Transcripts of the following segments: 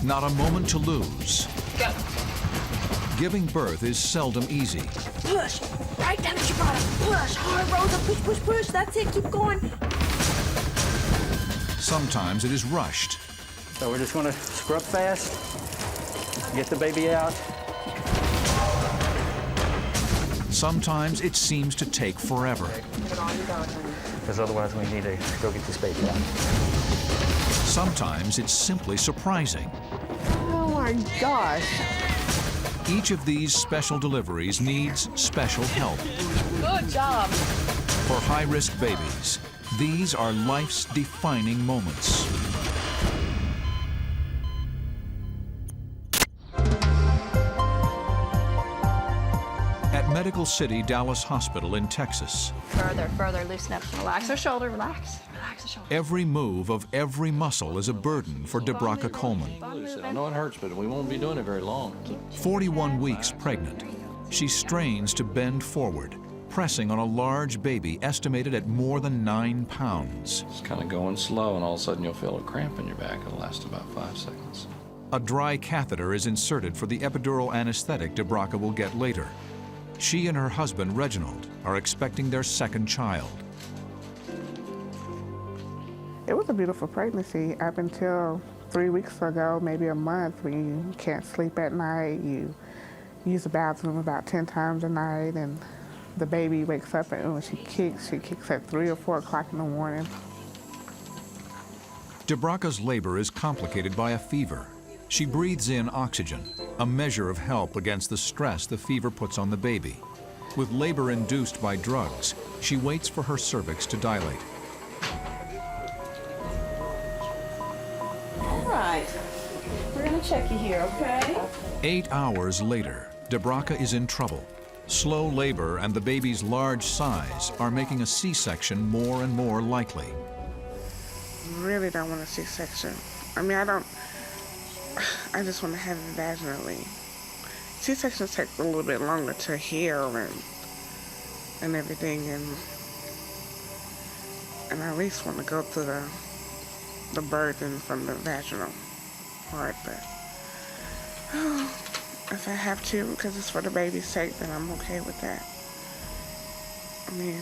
Not a moment to lose. Go. Giving birth is seldom easy. Push. Right down at your bottom. Push. Hard, Rosa. Push, push, push. That's it. Keep going. Sometimes it is rushed. So we're just going to scrub fast, get the baby out. Sometimes it seems to take forever. Because otherwise we need to go get this baby out. Sometimes it's simply surprising. Oh my gosh. Each of these special deliveries needs special help. Good job. For high-risk babies, these are life's defining moments. At Medical City Dallas Hospital in Texas, Further, further. Loosen up. Relax her shoulder. Relax. Relax her shoulder. every move of every muscle is a burden for Debraka Coleman. I know it hurts, but we won't be doing it very long. 41 weeks pregnant, she strains to bend forward, pressing on a large baby estimated at more than 9 pounds. It's kind of going slow, and all of a sudden you'll feel a cramp in your back. It'll last about 5 seconds. A dry catheter is inserted for the epidural anesthetic Debraka will get later. She and her husband, Reginald, are expecting their second child. It was a beautiful pregnancy up until 3 weeks ago, maybe a month, when you can't sleep at night. You use the bathroom about 10 times a night, and the baby wakes up, and when she kicks at 3 or 4 o'clock in the morning. Debraka's labor is complicated by a fever. She breathes in oxygen, a measure of help against the stress the fever puts on the baby. With labor induced by drugs, she waits for her cervix to dilate. All right. We're going to check you here, okay? 8 hours later, Debraka is in trouble. Slow labor and the baby's large size are making a C-section more and more likely. Really don't want a C-section. I mean, I just want to have it vaginally. C-sections take a little bit longer to heal and everything, and I at least want to go through the burden from the vaginal part, but if I have to, because it's for the baby's sake, then I'm okay with that. I mean,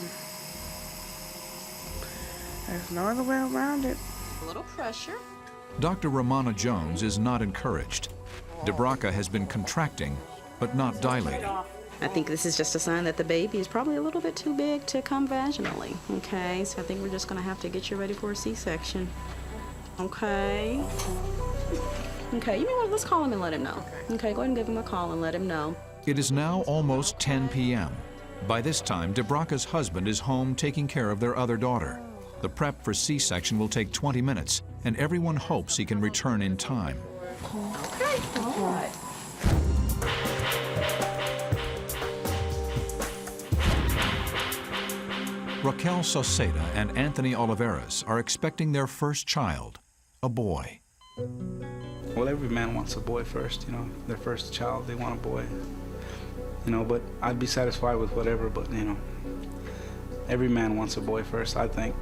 there's no other way around it. A little pressure. Dr. Ramona Jones is not encouraged. Debraka has been contracting, but not dilating. I think this is just a sign that the baby is probably a little bit too big to come vaginally, okay? So I think we're just gonna have to get you ready for a C-section. Okay? Okay, you know what, let's call him and let him know. Okay, go ahead and give him a call and let him know. It is now almost 10 p.m. By this time, Debraka's husband is home taking care of their other daughter. The prep for C-section will take 20 minutes, and everyone hopes he can return in time. Okay. All right. Raquel Sauceda and Anthony Oliveras are expecting their first child, a boy. Well, every man wants a boy first, you know, their first child, they want a boy. You know, but I'd be satisfied with whatever, but, you know, every man wants a boy first, I think.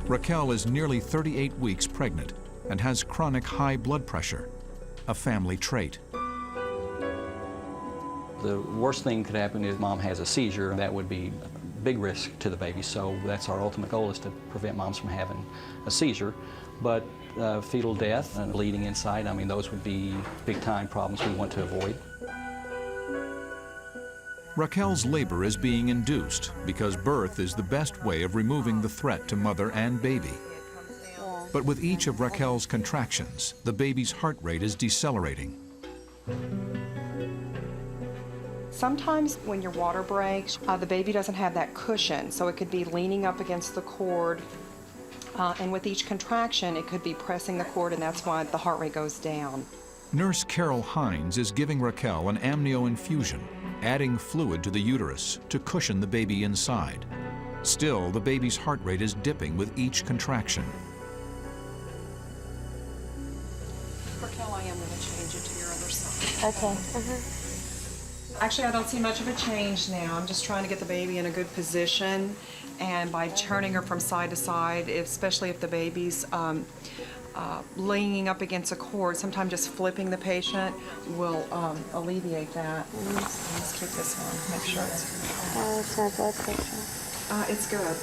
Raquel is nearly 38 weeks pregnant and has chronic high blood pressure, a family trait. The worst thing could happen is mom has a seizure. That would be a big risk to the baby, so that's our ultimate goal, is to prevent moms from having a seizure. But fetal death and bleeding inside, I mean, those would be big-time problems we want to avoid. Raquel's labor is being induced because birth is the best way of removing the threat to mother and baby. But with each of Raquel's contractions, the baby's heart rate is decelerating. Sometimes when your water breaks, the baby doesn't have that cushion, so it could be leaning up against the cord, and with each contraction, it could be pressing the cord, and that's why the heart rate goes down. Nurse Carol Hines is giving Raquel an amnio infusion, adding fluid to the uterus to cushion the baby inside. Still, the baby's heart rate is dipping with each contraction. Raquel, I am going to change it to your other side. Okay. Actually, I don't see much of a change now. I'm just trying to get the baby in a good position, and by turning her from side to side, especially if the baby's leaning up against a cord. Sometimes just flipping the patient will alleviate that. Let's keep this one, make sure it's... It's my blood pressure. It's good.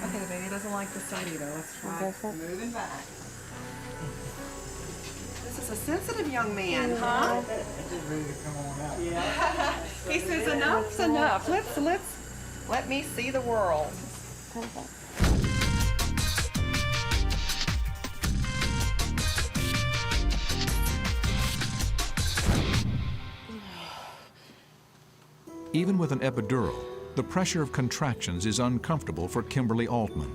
Okay, the baby doesn't like the side either. Let's try moving back. This is a sensitive young man, huh? Yeah. He says enough's enough. Let me see the world. Even with an epidural, the pressure of contractions is uncomfortable for Kimberly Altman.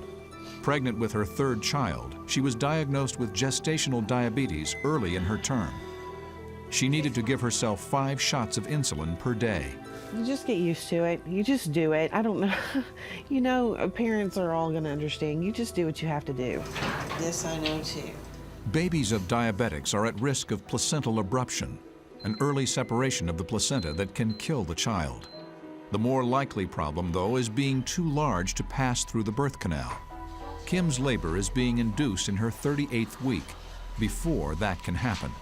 Pregnant with her third child, she was diagnosed with gestational diabetes early in her term. She needed to give herself 5 shots of insulin per day. You just get used to it. You just do it. I don't know. You know, parents are all going to understand. You just do what you have to do. Yes, I know too. Babies of diabetics are at risk of placental abruption, an early separation of the placenta that can kill the child. The more likely problem, though, is being too large to pass through the birth canal. Kim's labor is being induced in her 38th week. Before that can happen,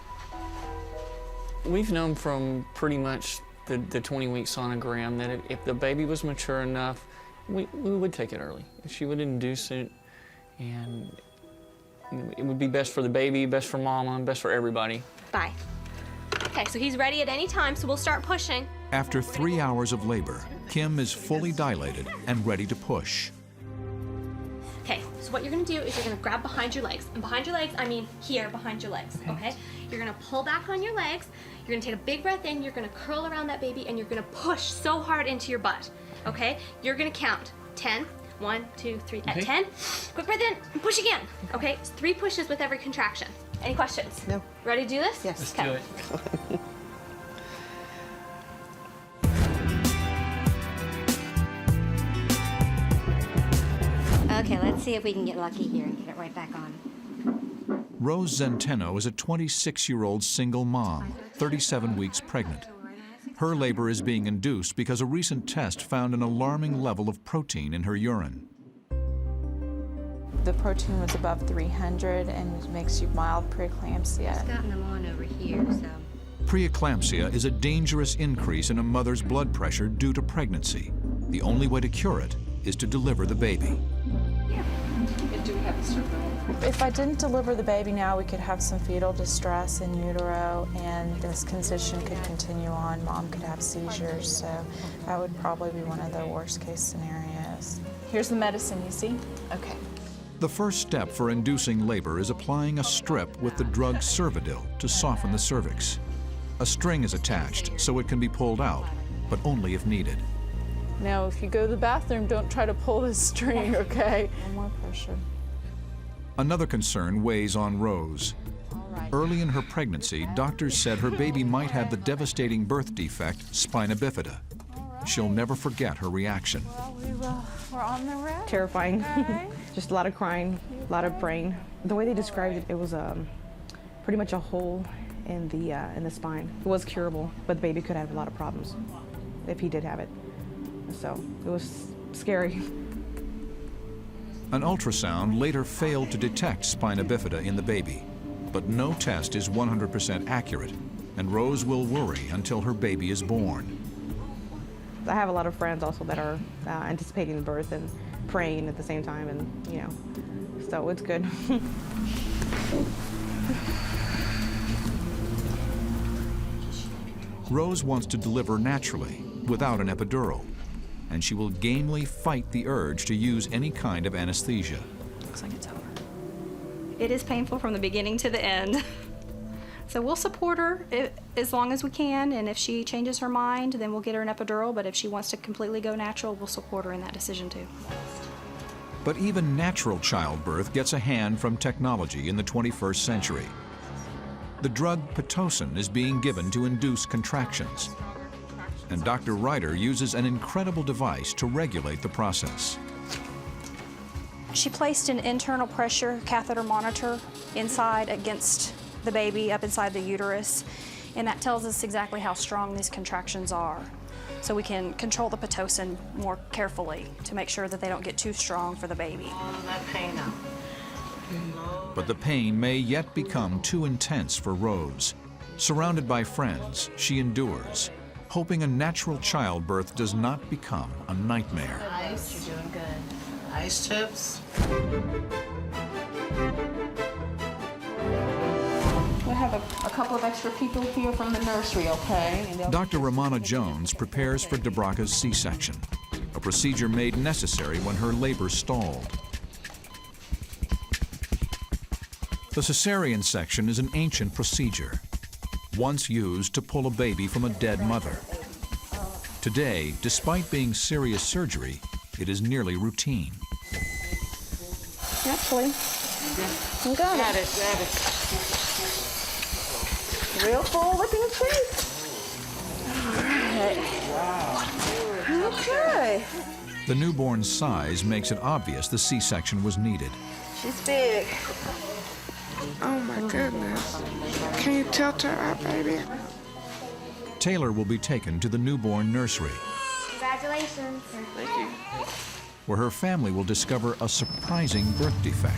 we've known from pretty much the 20-week sonogram that if the baby was mature enough, we would take it early. She would induce it, and it would be best for the baby, best for mama, and best for everybody. Bye. Okay, so he's ready at any time, so we'll start pushing. After 3 hours of labor, Kim is fully dilated and ready to push. Okay, so what you're gonna do is you're gonna grab behind your legs. And behind your legs, I mean here, behind your legs, okay? You're gonna pull back on your legs, you're gonna take a big breath in, you're gonna curl around that baby, and you're gonna push so hard into your butt, okay? You're gonna count 10, 1, 2, 3, at 10, quick breath in, and push again, okay? It's 3 pushes with every contraction. Any questions? No. Ready to do this? Yes. Let's do it. Okay, let's see if we can get lucky here and get it right back on. Rose Zenteno is a 26-year-old single mom, 37 weeks pregnant. Her labor is being induced because a recent test found an alarming level of protein in her urine. The protein was above 300 and it makes you mild preeclampsia. I've gotten them on over here, so. Preeclampsia is a dangerous increase in a mother's blood pressure due to pregnancy. The only way to cure it is to deliver the baby. If I didn't deliver the baby now, we could have some fetal distress in utero, and this condition could continue on. Mom could have seizures, so that would probably be one of the worst case scenarios. Here's the medicine, you see? Okay. The first step for inducing labor is applying a strip with the drug Cervidil to soften the cervix. A string is attached so it can be pulled out, but only if needed. Now, if you go to the bathroom, don't try to pull this string, okay? No more pressure. Another concern weighs on Rose. Early in her pregnancy, doctors said her baby might have the devastating birth defect, Spina Bifida. She'll never forget her reaction. We're on the road. Terrifying. Just a lot of crying, a lot of praying. The way they described it, it was pretty much a hole in the spine. It was curable, but the baby could have a lot of problems if he did have it. So it was scary. An ultrasound later failed to detect Spina Bifida in the baby, but no test is 100% accurate, and Rose will worry until her baby is born. I have a lot of friends also that are anticipating the birth and praying at the same time, and you know, so it's good. Rose wants to deliver naturally, without an epidural, and she will gamely fight the urge to use any kind of anesthesia. Looks like it's over. It is painful from the beginning to the end. So we'll support her as long as we can, and if she changes her mind, then we'll get her an epidural, but if she wants to completely go natural, we'll support her in that decision too. But even natural childbirth gets a hand from technology in the 21st century. The drug Pitocin is being given to induce contractions, and Dr. Ryder uses an incredible device to regulate the process. She placed an internal pressure catheter monitor inside against the baby, up inside the uterus, and that tells us exactly how strong these contractions are. So we can control the Pitocin more carefully to make sure that they don't get too strong for the baby. Oh, that pain now. But the pain may yet become too intense for Rose. Surrounded by friends, she endures, hoping a natural childbirth does not become a nightmare. Ice. You're doing good. Ice chips. We have a couple of extra people here from the nursery, okay? Dr. Ramona Jones prepares for Debraca's C-section, a procedure made necessary when her labor stalled. The cesarean section is an ancient procedure, once used to pull a baby from a dead mother. Today, despite being serious surgery, it is nearly routine. Actually, you got it. Got it. Real full looking treat. All right. Okay. The newborn's size makes it obvious the C-section was needed. She's big. Oh my goodness. Can you tilt her up, baby? Taylor will be taken to the newborn nursery, Congratulations. Thank you. where her family will discover a surprising birth defect.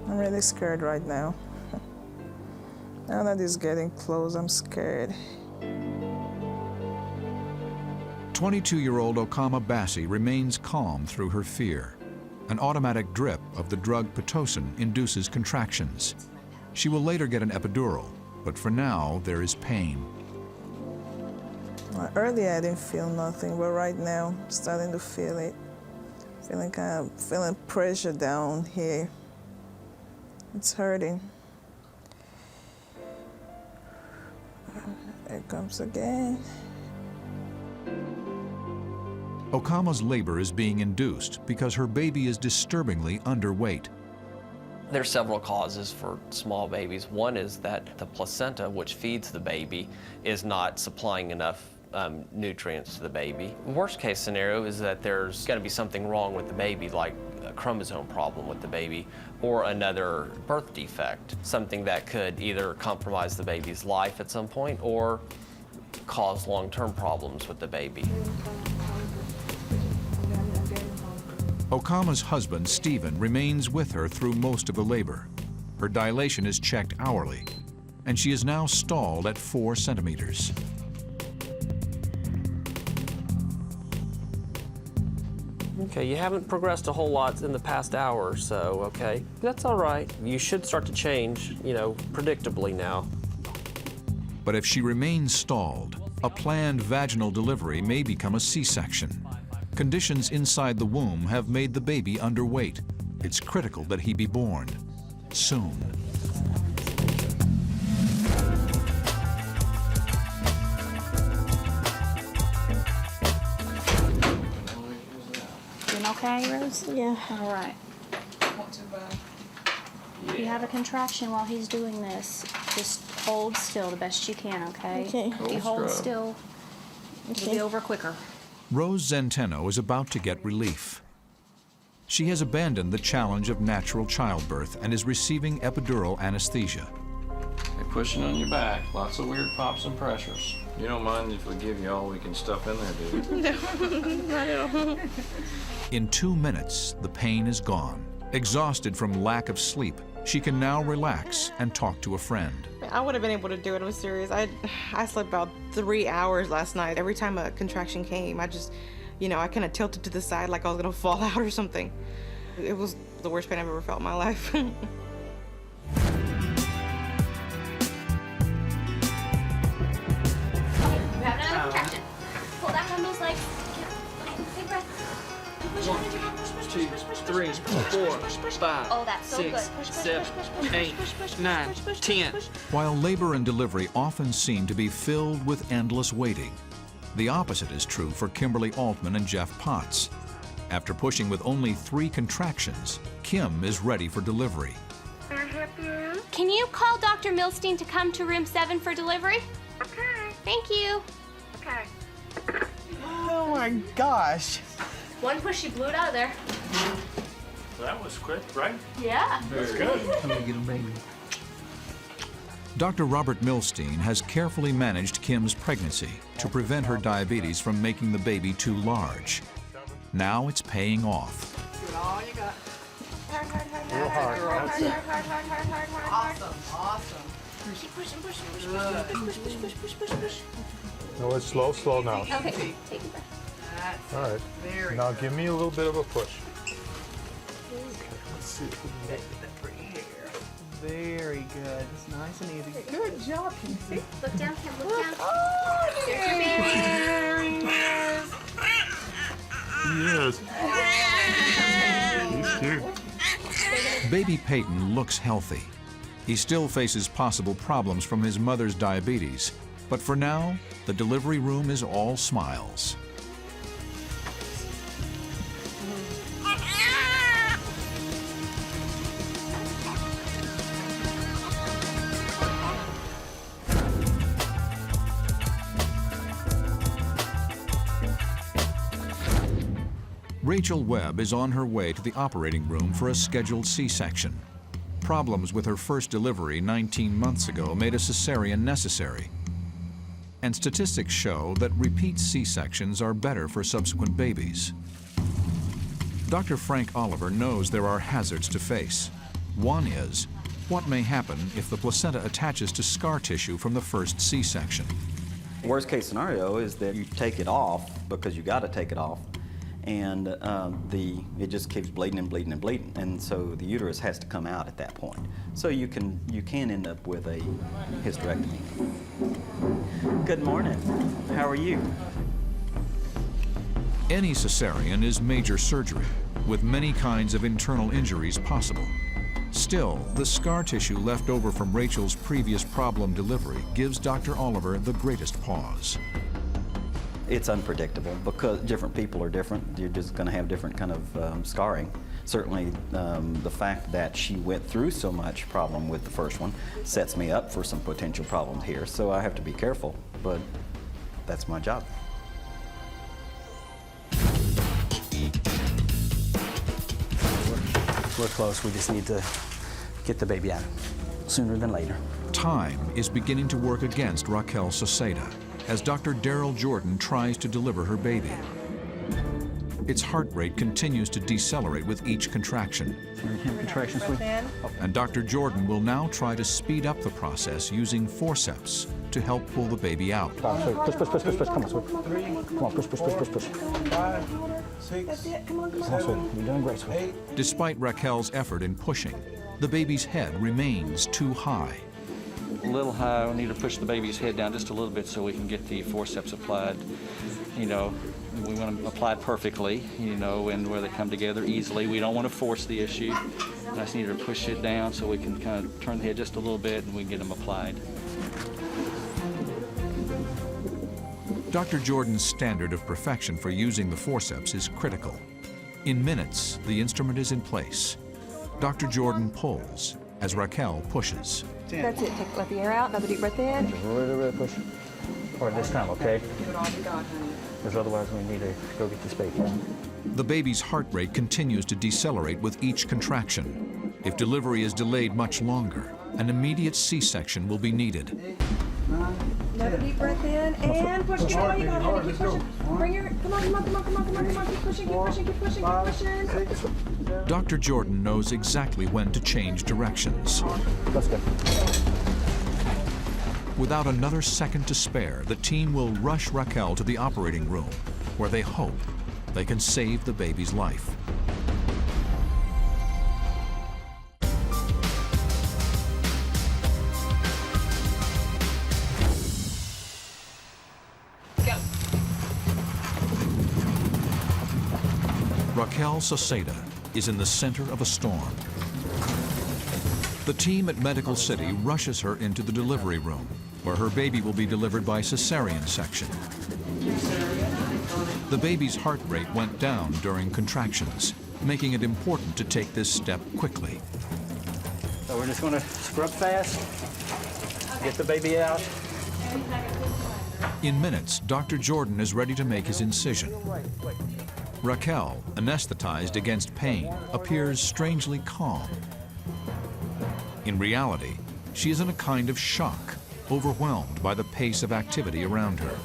I'm really scared right now. Now that it's getting close, I'm scared. 22-year-old Okama Bassi remains calm through her fear. An automatic drip of the drug Pitocin induces contractions. She will later get an epidural, but for now there is pain. Well, earlier I didn't feel nothing, but right now I'm starting to feel it. Feeling pressure down here. It's hurting. There it comes again. Okama's labor is being induced because her baby is disturbingly underweight. There are several causes for small babies. One is that the placenta, which feeds the baby, is not supplying enough nutrients to the baby. Worst case scenario is that there's going to be something wrong with the baby, like a chromosome problem with the baby, or another birth defect, something that could either compromise the baby's life at some point or cause long-term problems with the baby. Okama's husband, Stephen, remains with her through most of the labor. Her dilation is checked hourly, and she is now stalled at 4 centimeters. Okay, you haven't progressed a whole lot in the past hour or so, okay? That's all right. You should start to change, predictably now. But if she remains stalled, a planned vaginal delivery may become a C-section. Conditions inside the womb have made the baby underweight. It's critical that he be born soon. Doing okay, Rose? Yeah. All right. Not too bad. If you have a contraction while he's doing this, just hold still the best you can, okay? Okay. If you hold still, it'll be over quicker. Rose Zenteno is about to get relief. She has abandoned the challenge of natural childbirth and is receiving epidural anesthesia. They're pushing on your back. Lots of weird pops and pressures. You don't mind if we give you all we can stuff in there, do you? No, I don't. In 2 minutes, the pain is gone. Exhausted from lack of sleep, she can now relax and talk to a friend. I would have been able to do it. It was serious. I slept about 3 hours last night. Every time a contraction came, I just, I kind of tilted to the side like I was gonna fall out or something. It was the worst pain I've ever felt in my life. We have another contraction. Pull back on those legs. Okay, big breath. Push hard into your mouth. Push, push, 2, push, push, 3, push, 4, 5, Oh, that's so 6, good. Push, push, 7, push, push, push, 8, push, push, 9, push, push, 10. push. While labor and delivery often seem to be filled with endless waiting, the opposite is true for Kimberly Altman and Jeff Potts. After pushing with only 3 contractions, Kim is ready for delivery. Can you call Dr. Milstein to come to room 7 for delivery? Okay. Thank you. Okay. Oh my gosh. One push, you blew it out of there. That was quick, right? Yeah. That's good. I'm gonna get a baby. Dr. Robert Milstein has carefully managed Kim's pregnancy to prevent her diabetes from making the baby too large. Now it's paying off. All you got. Real hard. That's it. Awesome, awesome. Keep pushing, pushing, pushing, push. No, it's slow, slow now. Okay, take a breath. That's All right. very Now good. give me a little bit of a push. Okay, let's see if we can get Take that pretty hair. Very good. It's nice and easy. Good job, Casey. Look down, Kim, look down. Oh, There's your baby. there he is. Yes. He's cute. Baby Peyton looks healthy. He still faces possible problems from his mother's diabetes, but for now, the delivery room is all smiles. Rachel Webb is on her way to the operating room for a scheduled C-section. Problems with her first delivery 19 months ago made a cesarean necessary. And statistics show that repeat C-sections are better for subsequent babies. Dr. Frank Oliver knows there are hazards to face. One is, what may happen if the placenta attaches to scar tissue from the first C-section? Worst case scenario is that you take it off because you got to take it off, and it just keeps bleeding and bleeding and bleeding, and so the uterus has to come out at that point. So you can end up with a hysterectomy. Good morning. How are you? Any cesarean is major surgery, with many kinds of internal injuries possible. Still, the scar tissue left over from Rachel's previous problem delivery gives Dr. Oliver the greatest pause. It's unpredictable because different people are different. You're just going to have different kind of scarring. Certainly, the fact that she went through so much problem with the first one sets me up for some potential problems here. So I have to be careful, but that's my job. We're close. We just need to get the baby out sooner than later. Time is beginning to work against Raquel Soseda as Dr. Daryl Jordan tries to deliver her baby. Its heart rate continues to decelerate with each contraction. And Dr. Jordan will now try to speed up the process using forceps to help pull the baby out. Push, push, push, push, push. Come on, sweet. Come on, push, push, push, push, push. 5, 6, 7, You're doing great, sweet. Despite Raquel's effort in pushing, the baby's head remains too high. A little high. We need to push the baby's head down just a little bit so we can get the forceps applied. You know, we want them applied perfectly, you know, and where they come together easily. We don't want to force the issue. I just need to push it down so we can kind of turn the head just a little bit and we can get them applied. Dr. Jordan's standard of perfection for using the forceps is critical. In minutes, the instrument is in place. Dr. Jordan pulls as Raquel pushes. That's it. Let the air out. Another deep breath in. Really push. Or this time, okay? Give it all you got, honey. Because otherwise we need to go get this baby. The baby's heart rate continues to decelerate with each contraction. If delivery is delayed much longer, an immediate C-section will be needed. Another deep breath in and push. Give it all you got, honey. Keep pushing. Bring your. Come on. Keep pushing. Keep pushing. Dr. Jordan knows exactly when to change directions. Let's go. Without another second to spare, the team will rush Raquel to the operating room, where they hope they can save the baby's life. Raquel Soseda is in the center of a storm. The team at Medical City rushes her into the delivery room, where her baby will be delivered by cesarean section. The baby's heart rate went down during contractions, making it important to take this step quickly. So we're just going to scrub fast, get the baby out. In minutes, Dr. Jordan is ready to make his incision. Raquel, anesthetized against pain, appears strangely calm. In reality, she is in a kind of shock, overwhelmed by the pace of activity around her.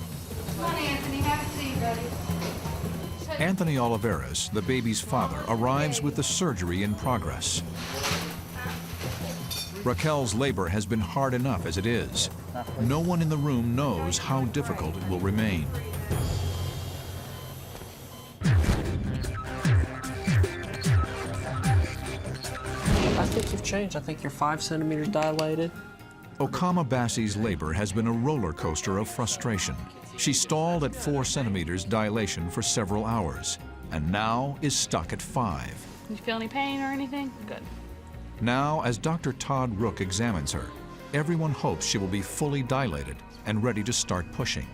Come on, Anthony, have a seat, buddy. Anthony Oliveras, the baby's father, arrives with the surgery in progress. Raquel's labor has been hard enough as it is. No one in the room knows how difficult it will remain. I think you've changed. I think you're 5 centimeters dilated. Okama Bassey's labor has been a roller coaster of frustration. She stalled at 4 centimeters dilation for several hours, and now is stuck at 5. You feel any pain or anything? Good. Now, as Dr. Todd Rook examines her, everyone hopes she will be fully dilated and ready to start pushing.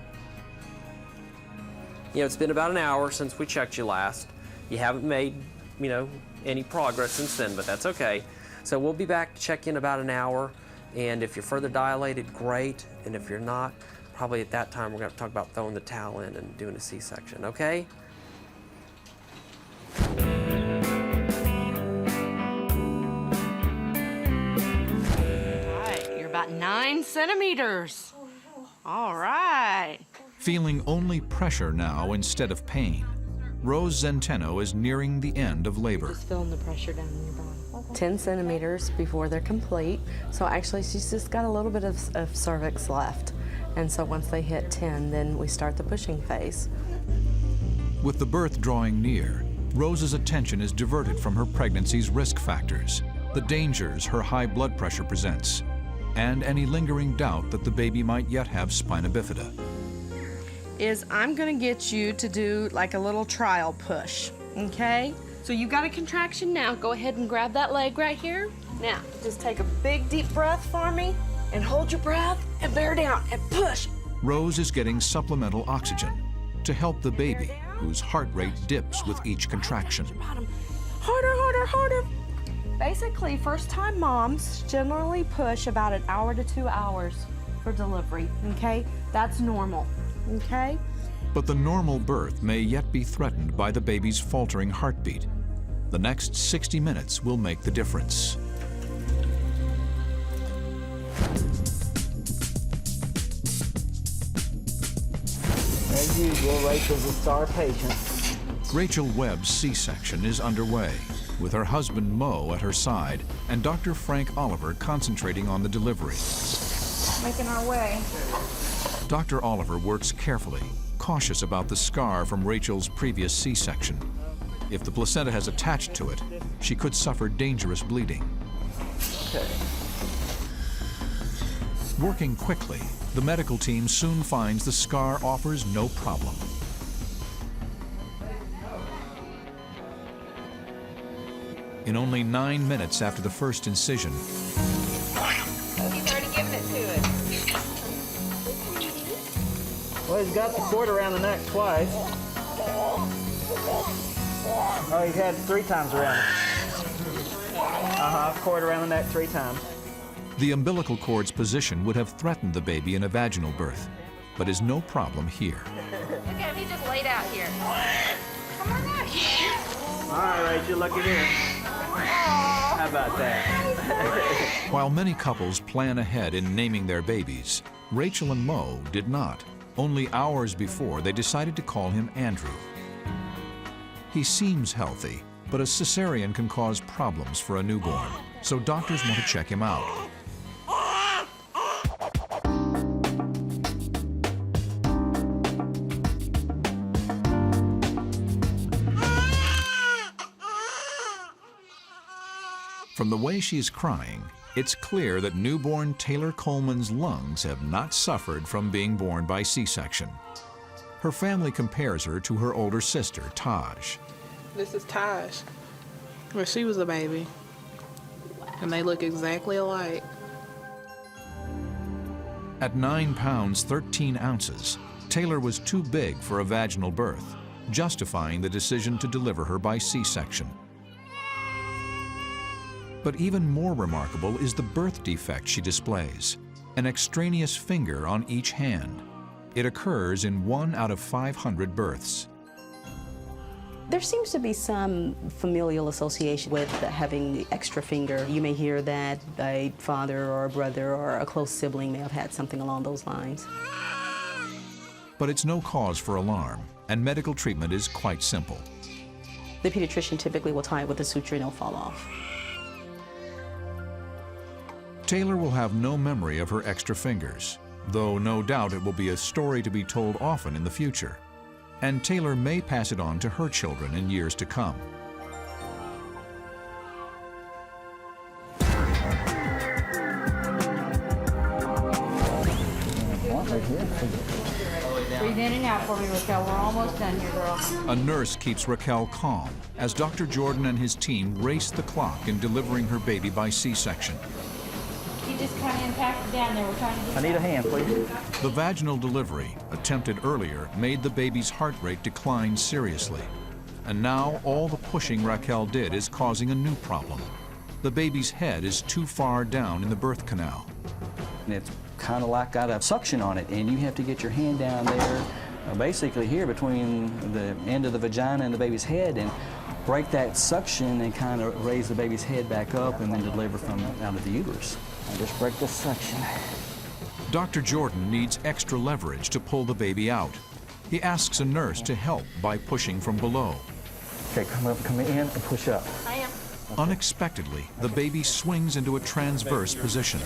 You know, it's been about an hour since we checked you last. You haven't made, any progress since then, but that's okay. So we'll be back to check in about an hour, and if you're further dilated, great, and if you're not, probably at that time we're going to talk about throwing the towel in and doing a C-section, okay? You're about 9 centimeters. All right. Feeling only pressure now instead of pain, Rose Zenteno is nearing the end of labor. Just feeling the pressure down in your body. 10 centimeters before they're complete. So actually she's just got a little bit of cervix left. And so once they hit 10, then we start the pushing phase. With the birth drawing near, Rose's attention is diverted from her pregnancy's risk factors, the dangers her high blood pressure presents, and any lingering doubt that the baby might yet have spina bifida. I'm gonna get you to do like a little trial push, okay? So you got a contraction now. Go ahead and grab that leg right here. Now, just take a big deep breath for me and hold your breath and bear down and push. Rose is getting supplemental oxygen to help the baby, whose heart rate dips with each contraction. Harder, harder, harder. Basically, first-time moms generally push about an hour to 2 hours for delivery, okay? That's normal, okay? But the normal birth may yet be threatened by the baby's faltering heartbeat. The next 60 minutes will make the difference. As usual, Rachel's a star patient. Rachel Webb's C-section is underway, with her husband Mo at her side and Dr. Frank Oliver concentrating on the delivery. Making our way. Dr. Oliver works carefully, cautious about the scar from Rachel's previous C-section. If the placenta has attached to it, she could suffer dangerous bleeding. Okay. Working quickly, the medical team soon finds the scar offers no problem. In only 9 minutes after the first incision, He's already given it to it. Well, he's got the cord around the neck twice. Oh, he's had 3 times around it. Cord around the neck 3 times. the umbilical cord's position would have threatened the baby in a vaginal birth, but is no problem here. Look at him, he just laid out here. Come on out here. All right, Rachel, looky here. How about that? While many couples plan ahead in naming their babies, Rachel and Mo did not. Only hours before, they decided to call him Andrew. He seems healthy, but a cesarean can cause problems for a newborn, so doctors want to check him out. From the way she's crying, it's clear that newborn Taylor Coleman's lungs have not suffered from being born by C-section. Her family compares her to her older sister, Taj. This is Taj. Well, she was a baby. And they look exactly alike. At 9 pounds 13 ounces, Taylor was too big for a vaginal birth, justifying the decision to deliver her by C-section. But even more remarkable is the birth defect she displays, an extraneous finger on each hand. It occurs in 1 out of 500 births. There seems to be some familial association with having the extra finger. You may hear that a father or a brother or a close sibling may have had something along those lines. But it's no cause for alarm, and medical treatment is quite simple. The pediatrician typically will tie it with a suture and it'll fall off. Taylor will have no memory of her extra fingers, though no doubt it will be a story to be told often in the future. And Taylor may pass it on to her children in years to come. Breathe in and out for me, Raquel. We're almost done here, girl. A nurse keeps Raquel calm as Dr. Jordan and his team race the clock in delivering her baby by C-section. You just come in, pack it down there. We're trying to get I need a hand, please. The vaginal delivery, attempted earlier, made the baby's heart rate decline seriously. And now all the pushing Raquel did is causing a new problem. The baby's head is too far down in the birth canal. And it's kind of like got a suction on it, and you have to get your hand down there, basically here between the end of the vagina and the baby's head, and break that suction and kind of raise the baby's head back up and then deliver from out of the uterus. I just break the suction. Dr. Jordan needs extra leverage to pull the baby out. He asks a nurse to help by pushing from below. Okay, come in and push up. I am. Unexpectedly, the baby swings into a transverse position.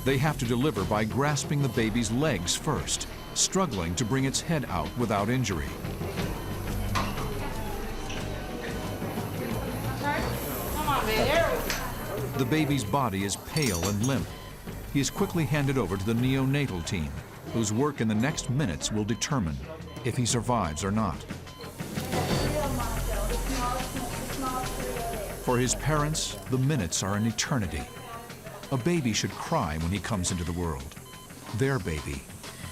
They have to deliver by grasping the baby's legs first, struggling to bring its head out without injury. Come on, baby. There we go. The baby's body is pale and limp. He is quickly handed over to the neonatal team, whose work in the next minutes will determine if he survives or not. For his parents, the minutes are an eternity. A baby should cry when he comes into the world. Their baby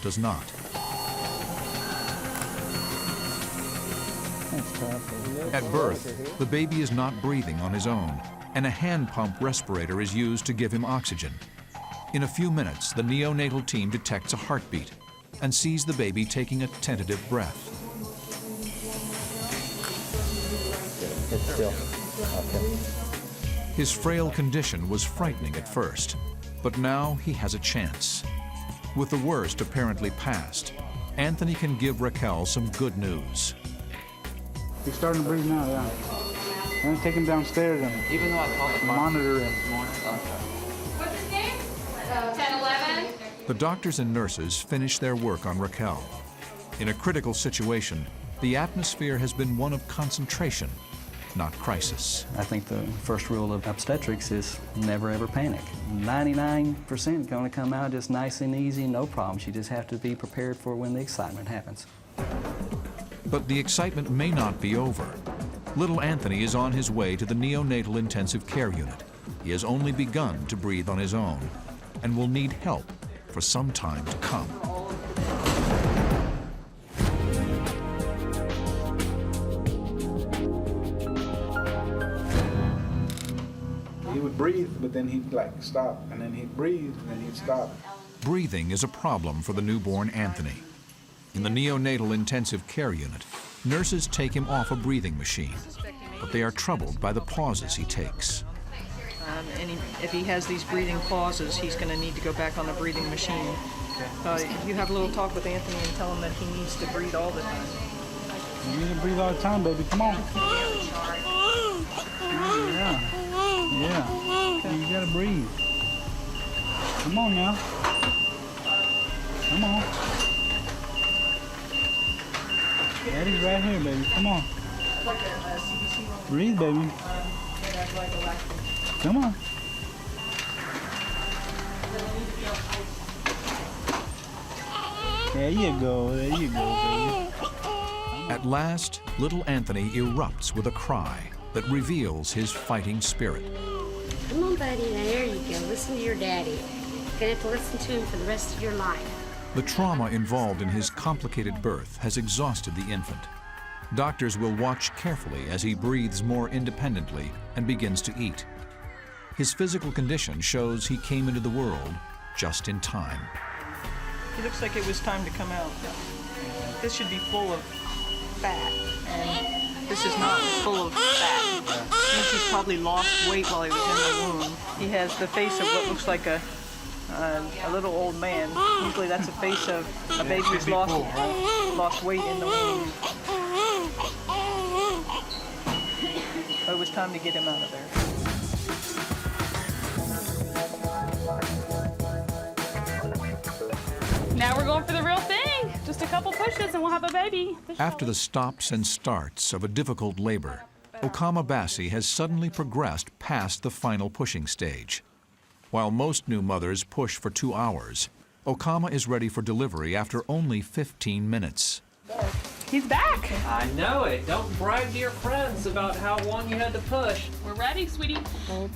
does not. At birth, the baby is not breathing on his own, and a hand pump respirator is used to give him oxygen. In a few minutes, the neonatal team detects a heartbeat and sees the baby taking a tentative breath. It's still. Okay. His frail condition was frightening at first, but now he has a chance. With the worst apparently past, Anthony can give Raquel some good news. He's starting to breathe now, yeah. I'm going to take him downstairs and Even though I called the monitor him. What's his name? 10-11. The doctors and nurses finish their work on Raquel. In a critical situation, the atmosphere has been one of concentration, not crisis. I think the first rule of obstetrics is never ever panic. 99% going to come out just nice and easy, no problems. You just have to be prepared for when the excitement happens. But the excitement may not be over. Little Anthony is on his way to the neonatal intensive care unit. He has only begun to breathe on his own and will need help for some time to come. He would breathe, but then he'd like stop, and then he'd breathe, and then he'd stop. Breathing is a problem for the newborn Anthony. In the neonatal intensive care unit, nurses take him off a breathing machine, but they are troubled by the pauses he takes. If he has these breathing pauses, he's going to need to go back on the breathing machine. You have a little talk with Anthony and tell him that he needs to breathe all the time. You need to breathe all the time, baby. Come on. Yeah. Yeah. You gotta breathe. Come on now. Come on. Daddy's right here, baby. Come on. Breathe, baby. Come on. There you go. There you go, baby. At last, little Anthony erupts with a cry that reveals his fighting spirit. Come on, buddy. Now, there you go. Listen to your daddy. You're gonna have to listen to him for the rest of your life. The trauma involved in his complicated birth has exhausted the infant. Doctors will watch carefully as he breathes more independently and begins to eat. His physical condition shows he came into the world just in time. It looks like it was time to come out. This should be full of fat, and this is not full of fat. And he's probably lost weight while he was in the womb. He has the face of what looks like a little old man. Usually that's a face of a baby who's lost weight in the womb. So it was time to get him out of there. Now we're going for the real thing. Just a couple pushes and we'll have a baby. After the stops and starts of a difficult labor, Okama Bassi has suddenly progressed past the final pushing stage. While most new mothers push for 2 hours, Okama is ready for delivery after only 15 minutes. He's back. I know it. Don't brag to your friends about how long you had to push. We're ready, sweetie.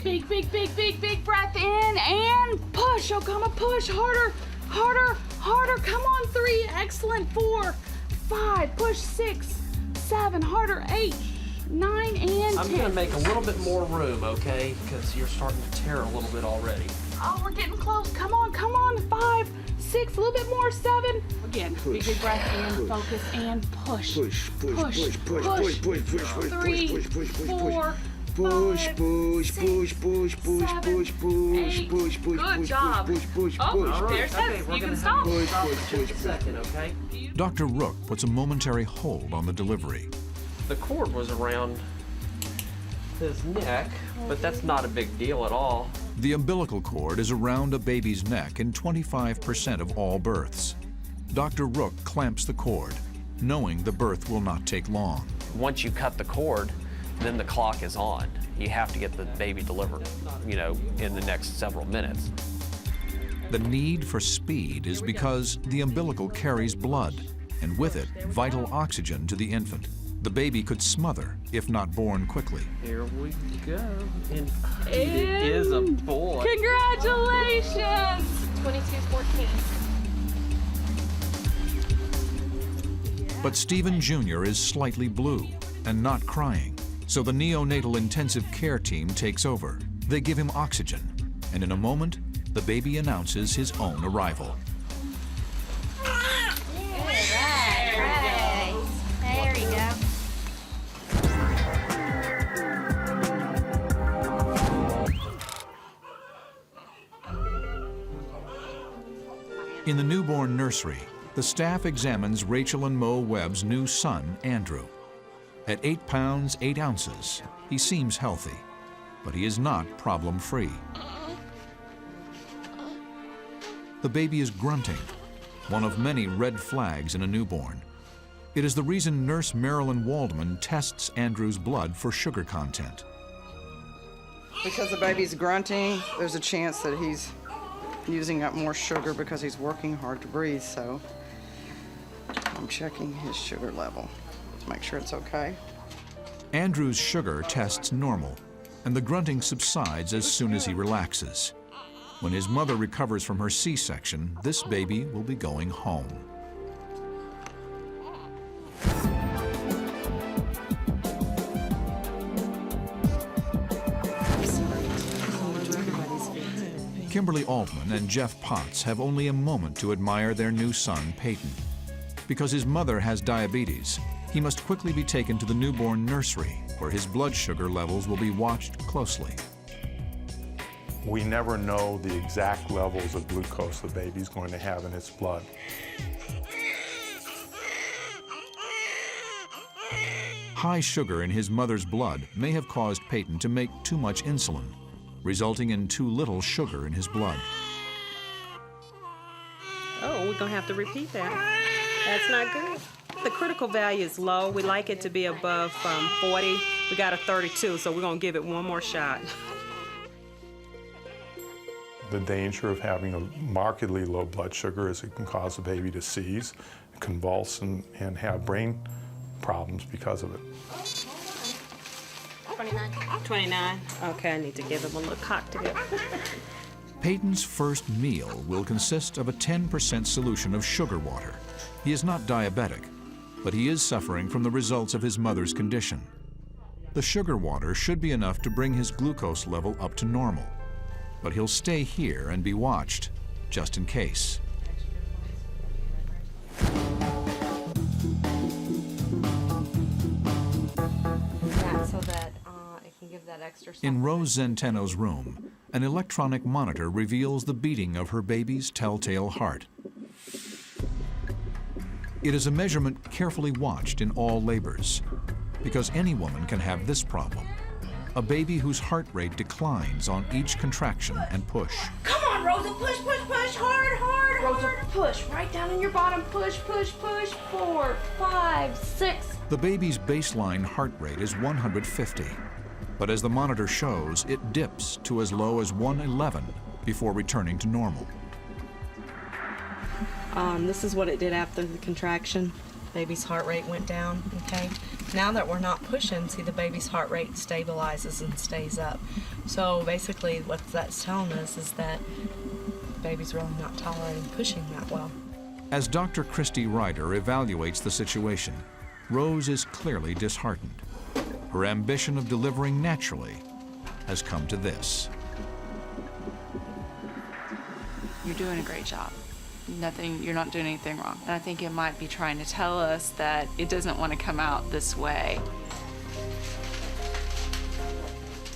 Big, big, big, big, big breath in and push. Okama, push harder, harder, harder. Come on, 3. Excellent. 4, 5. Push 6, 7. Harder. 8, 9, and 10. I'm going to make a little bit more room, okay? Because you're starting to tear a little bit already. Oh, we're getting close. Come on, come on. 5, 6, a little bit more. 7. Again, big, big breath in, focus, and push. Push, push, push, push, push, push, push, push, 3, 4, 5, 6, 7, 8. Good job. Oh, there it says. You can stop. Stop for just a second, okay? Dr. Rook puts a momentary hold on the delivery. The cord was around his neck, but that's not a big deal at all. The umbilical cord is around a baby's neck in 25% of all births. Dr. Rook clamps the cord, knowing the birth will not take long. Once you cut the cord, then the clock is on. You have to get the baby delivered, you know, in the next several minutes. The need for speed is because the umbilical carries blood, and with it, vital oxygen to the infant. The baby could smother if not born quickly. Here we go. And it is a boy. Congratulations! 22-14. But Stephen Jr. is slightly blue and not crying, so the neonatal intensive care team takes over. They give him oxygen, and in a moment, the baby announces his own arrival. There you go. In the newborn nursery, the staff examines Rachel and Mo Webb's new son, Andrew. At 8 pounds, 8 ounces, he seems healthy, but he is not problem-free. The baby is grunting, one of many red flags in a newborn. It is the reason nurse Marilyn Waldman tests Andrew's blood for sugar content. Because the baby's grunting, there's a chance that he's using up more sugar because he's working hard to breathe, so I'm checking his sugar level to make sure it's okay. Andrew's sugar tests normal, and the grunting subsides as soon as he relaxes. When his mother recovers from her C-section, this baby will be going home. Kimberly Altman and Jeff Potts have only a moment to admire their new son, Peyton. Because his mother has diabetes, he must quickly be taken to the newborn nursery, where his blood sugar levels will be watched closely. We never know the exact levels of glucose the baby's going to have in its blood. High sugar in his mother's blood may have caused Peyton to make too much insulin, resulting in too little sugar in his blood. Oh, we're gonna have to repeat that. That's not good. The critical value is low. We like it to be above 40. We got a 32, so we're gonna give it one more shot. The danger of having a markedly low blood sugar is it can cause the baby to seize, convulse, and have brain problems because of it. 29. 29. Okay, I need to give him a little cocktail. Peyton's first meal will consist of a 10% solution of sugar water. He is not diabetic, but he is suffering from the results of his mother's condition. The sugar water should be enough to bring his glucose level up to normal, but he'll stay here and be watched, just in case. give that extra In Rose Zenteno's room, an electronic monitor reveals the beating of her baby's telltale heart. It is a measurement carefully watched in all labors, because any woman can have this problem: a baby whose heart rate declines on each contraction and push. Come on, Rosa, push, push, push, hard, hard, Rosa, push, right down in your bottom, push, push, push, 4, 5, 6. The baby's baseline heart rate is 150, but as the monitor shows, it dips to as low as 111 before returning to normal. This is what it did after the contraction. Baby's heart rate went down, okay? Now that we're not pushing, see, the baby's heart rate stabilizes and stays up. So basically what that's telling us is that the baby's really not tolerating pushing that well. As Dr. Christy Ryder evaluates the situation, Rose is clearly disheartened. Her ambition of delivering naturally has come to this. You're doing a great job. You're not doing anything wrong. And I think it might be trying to tell us that it doesn't want to come out this way.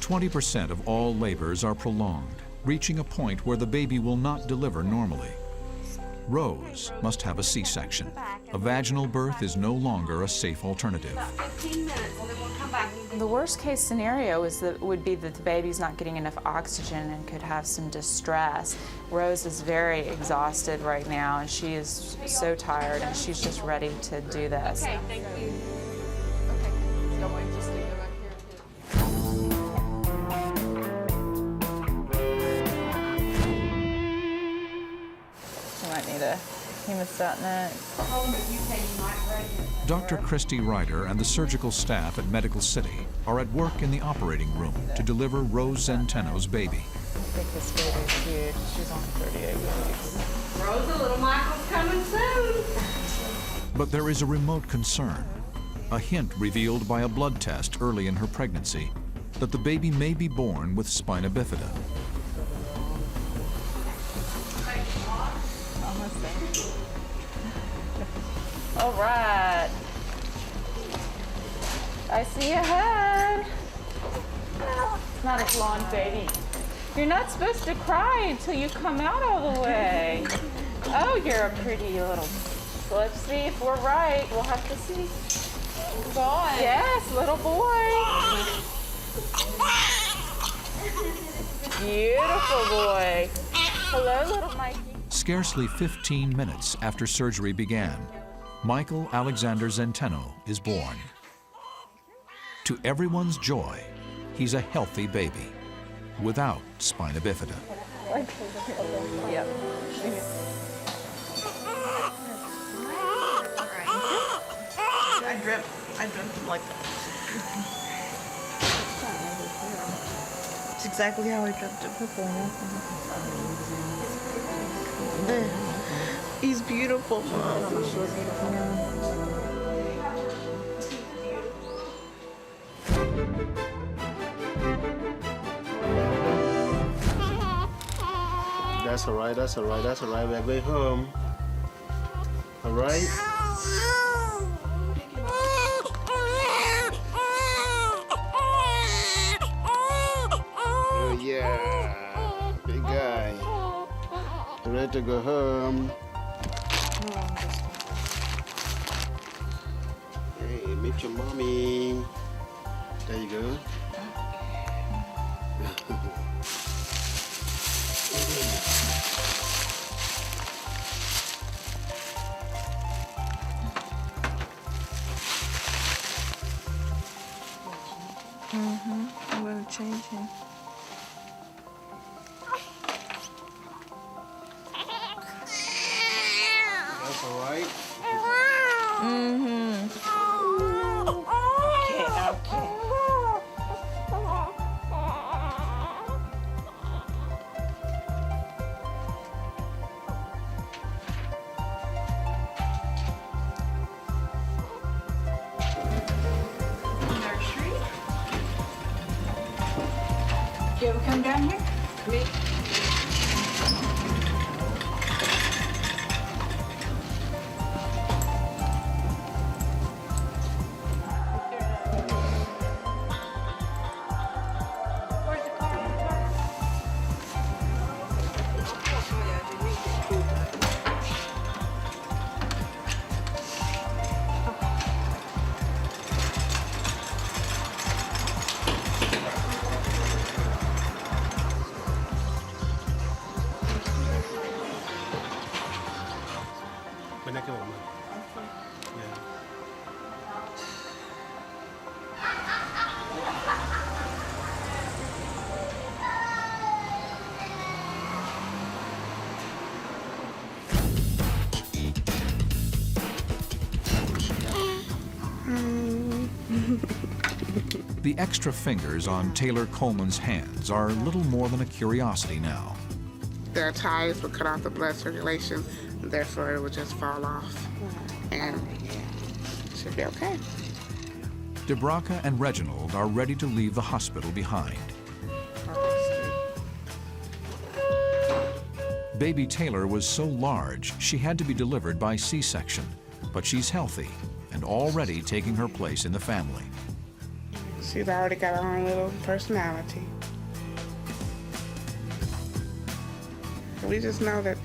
20% of all labors are prolonged, reaching a point where the baby will not deliver normally. Rose must have a C-section. A vaginal birth is no longer a safe alternative. 15 minutes and then we'll come back. The worst case scenario would be that the baby's not getting enough oxygen and could have some distress. Rose is very exhausted right now and she is so tired and she's just ready to do this. Okay, thank you. Okay, so I just need to go back here. You might need a hemostat next. Dr. Christy Ryder and the surgical staff at Medical City are at work in the operating room to deliver Rose Zenteno's baby. I think this baby's huge. She's only 38 weeks. Rosa, little Michael's coming soon. But there is a remote concern, a hint revealed by a blood test early in her pregnancy that the baby may be born with Spina Bifida. All right. I see a head. It's not a blonde baby. You're not supposed to cry until you come out all the way. Oh, you're a pretty little... So let's see if we're right. We'll have to see. Boy. Yes, little boy. Beautiful boy. Hello, little Mikey. Scarcely 15 minutes after surgery began, Michael Alexander Zenteno is born. To everyone's joy, he's a healthy baby, without Spina Bifida. Yep. I dreamt him like that. It's exactly how I dreamt him. He's beautiful, Mom. That's all right, that's all right, that's all right. We're going home. All right? Oh, yeah. Big guy. You ready to go home? Hey, meet your mommy. There you go. I'm going to change him. That's all right. Okay. Nursery. You ever come down here? Me. Bên đây cái bụng này. Yeah. The extra fingers on Taylor Coleman's hands are little more than a curiosity now. Their ties would cut off the blood circulation, therefore it would just fall off. And it should be okay. Debraca and Reginald are ready to leave the hospital behind. Baby Taylor was so large she had to be delivered by C-section, but she's healthy and already taking her place in the family. She's already got her own little personality. We just know that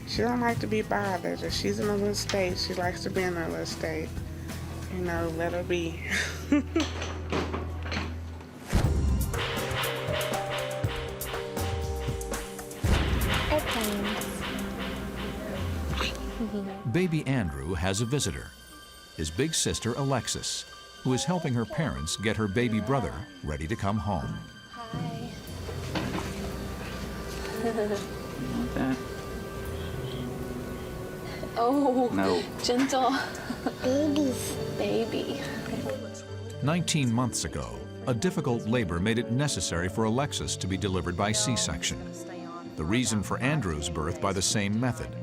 she don't like to be bothered. If she's in a little state, she likes to be in a little state. You know, let her be. Baby Andrew has a visitor, his big sister Alexis, who is helping her parents get her baby brother ready to come home. Hi. Oh, No. Gentle. Baby. 19 months ago, a difficult labor made it necessary for Alexis to be delivered by C-section. The reason for Andrew's birth by the same method.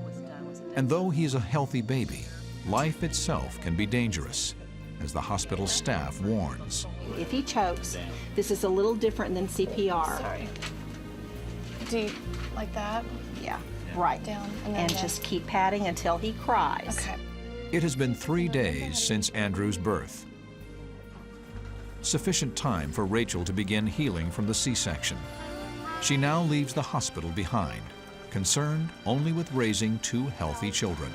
And though he is a healthy baby, life itself can be dangerous, as the hospital staff warns. If he chokes, this is a little different than CPR. Sorry. Do you like that? Yeah, right. Down and just keep patting until he cries. Okay. It has been 3 days since Andrew's birth. Sufficient time for Rachel to begin healing from the C-section. She now leaves the hospital behind, concerned only with raising 2 healthy children.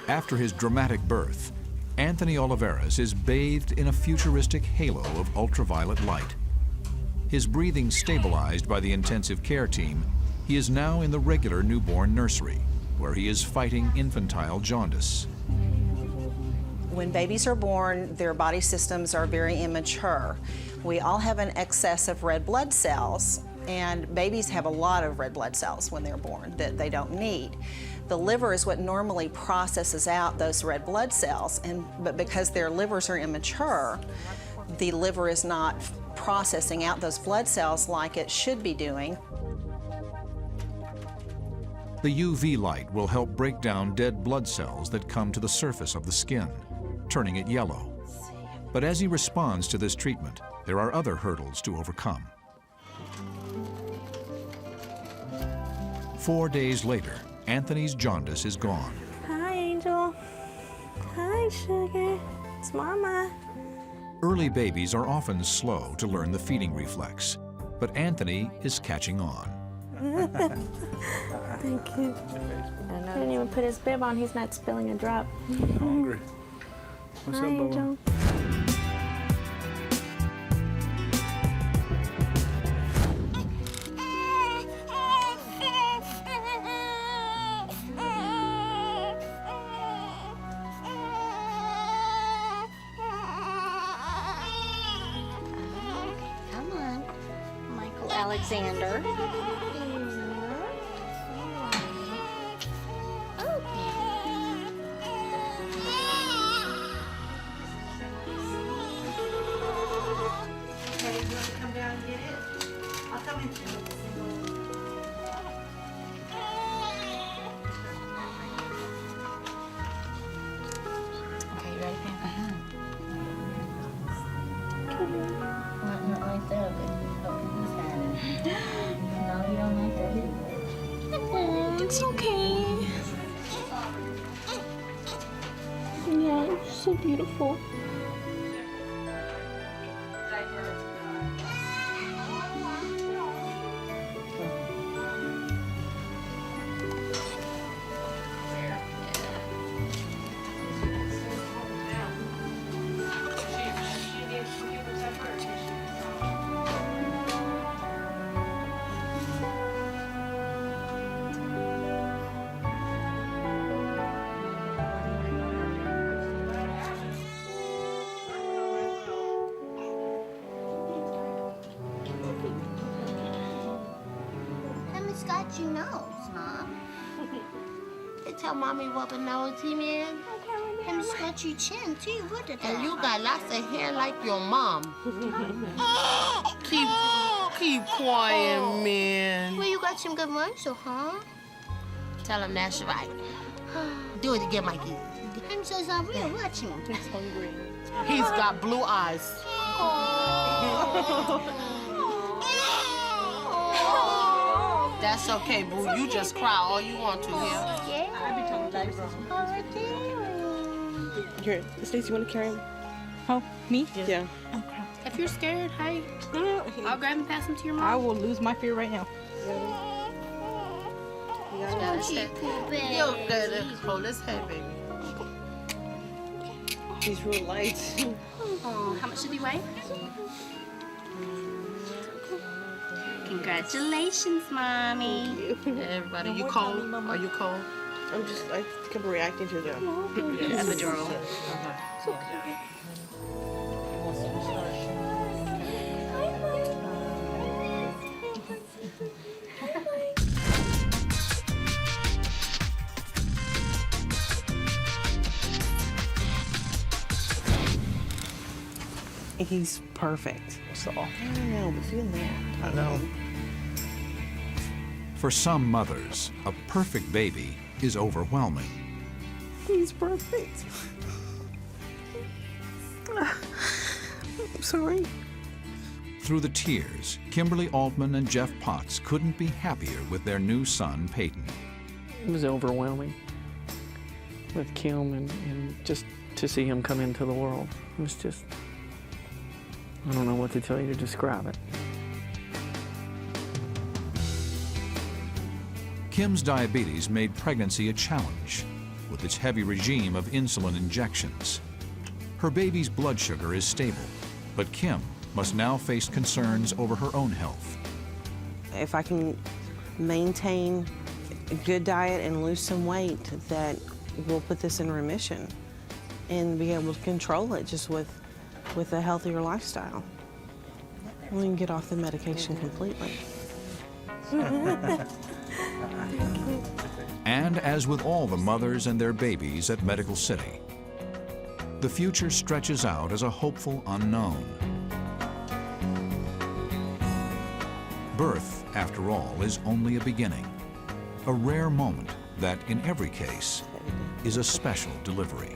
After his dramatic birth, Anthony Oliveras is bathed in a futuristic halo of ultraviolet light. His breathing stabilized by the intensive care team, he is now in the regular newborn nursery, where he is fighting infantile jaundice. When babies are born, their body systems are very immature. We all have an excess of red blood cells, and babies have a lot of red blood cells when they're born that they don't need. The liver is what normally processes out those red blood cells, but because their livers are immature, the liver is not processing out those blood cells like it should be doing. The UV light will help break down dead blood cells that come to the surface of the skin, turning it yellow. But as he responds to this treatment, there are other hurdles to overcome. 4 days later, Anthony's jaundice is gone. Hi, Angel. Hi, Sugar. It's Mama. Early babies are often slow to learn the feeding reflex, but Anthony is catching on. Thank you. I didn't even put his bib on. He's not spilling a drop. I'm hungry. What's Hi, up, Bubba? Angel. Come on, Michael Alexander. Okay, you want to come down and get it? I'll come in too. Okay, you ready, Pam? Not like that, but he's had it. No, you don't like that either. It's okay. Yeah, you're so beautiful. at your nose, Mom. They tell Mommy what a nosy man. And scratch your chin, too. What did that? And you got lots of hair like your mom. keep quiet, man. Well, you got some good muscle, huh? Tell him that's right. Do it again, Mikey. I'm so sorry. Watch him. He's hungry. He's got blue eyes. That's okay, boo. You just cry all you want to, yeah? Here, Stacey, you want to carry him? Oh, me? Yeah. If you're scared, hey, I'll grab and pass him to your mom. I will lose my fear right now. You're good. Hold his head, baby. He's real light. Oh, how much did he weigh? Congratulations, Mommy. Everybody, you cold? Are you cold? I think I'm reacting to the epidural. He's perfect. So I don't know, but feel that. I know. For some mothers, a perfect baby is overwhelming. He's perfect. I'm sorry. Through the tears, Kimberly Altman and Jeff Potts couldn't be happier with their new son, Peyton. It was overwhelming with Kim and just to see him come into the world. It was just, I don't know what to tell you to describe it. Kim's diabetes made pregnancy a challenge with its heavy regime of insulin injections. Her baby's blood sugar is stable, but Kim must now face concerns over her own health. If I can maintain a good diet and lose some weight, that will put this in remission and be able to control it just with a healthier lifestyle. We can get off the medication completely. And as with all the mothers and their babies at Medical City, the future stretches out as a hopeful unknown. Birth, after all, is only a beginning, a rare moment that, in every case, is a special delivery.